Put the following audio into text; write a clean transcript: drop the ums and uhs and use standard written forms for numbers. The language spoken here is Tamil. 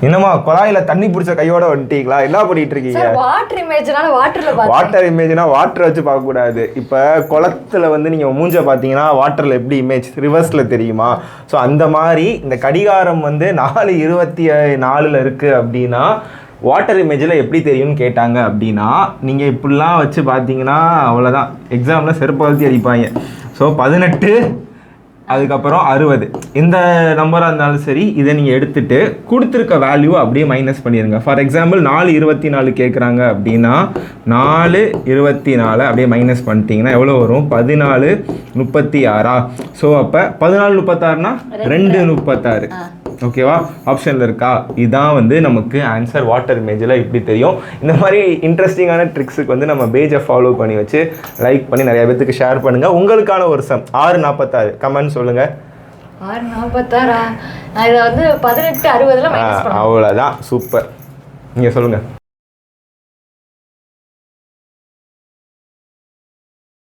என்னமா குழாயில தண்ணி பிடிச்ச கையோட வந்துட்டீங்களா? என்ன பண்ணிட்டு இருக்கீங்க? வாட்டர் இமேஜ்னால வாட்டர் இமேஜ்னா வாட்டர் வச்சு பார்க்க கூடாது. இப்போ குளத்துல வந்து நீங்க மூஞ்ச பார்த்தீங்கன்னா வாட்டர்ல எப்படி இமேஜ் ரிவர்ஸ்ல தெரியுமா? ஸோ அந்த மாதிரி இந்த கடிகாரம் வந்து 4:24 இருக்கு அப்படின்னா வாட்டர் இமேஜில் எப்படி தெரியும்னு கேட்டாங்க அப்படின்னா நீங்கள் இப்படிலாம் வச்சு பார்த்தீங்கன்னா அவ்வளோதான், எக்ஸாமில் செருப்பு வளர்த்தி அடிப்பாங்க. ஸோ 18 அதுக்கப்புறம் 60 இந்த நம்பராக இருந்தாலும் சரி, இதை நீங்கள் எடுத்துகிட்டு கொடுத்துருக்க வேல்யூ அப்படியே மைனஸ் பண்ணிடுங்க. ஃபார் எக்ஸாம்பிள் 4:24 கேட்குறாங்க அப்படின்னா 4:24 அப்படியே மைனஸ் பண்ணிட்டீங்கன்னா எவ்வளோ வரும்? 14:36. ஸோ அப்போ 14:36னா 2:36. ஓகேவா? ஆப்ஷனில் இருக்கா? இதுதான் வந்து நமக்கு ஆன்சர். வாட்டர் இமேஜில் இப்படி தெரியும். இந்த மாதிரி இன்ட்ரெஸ்டிங்கான ட்ரிக்ஸுக்கு வந்து நம்ம பேஜை ஃபாலோ பண்ணி வச்சு லைக் பண்ணி நிறைய பேத்துக்கு ஷேர் பண்ணுங்கள். உங்களுக்கான ஒரு சம் 6:46 கமெண்ட் சொல்லுங்கள். 6:46 நான் இதை வந்து 18:60 அவ்வளோதான். சூப்பர். நீங்கள் சொல்லுங்கள்.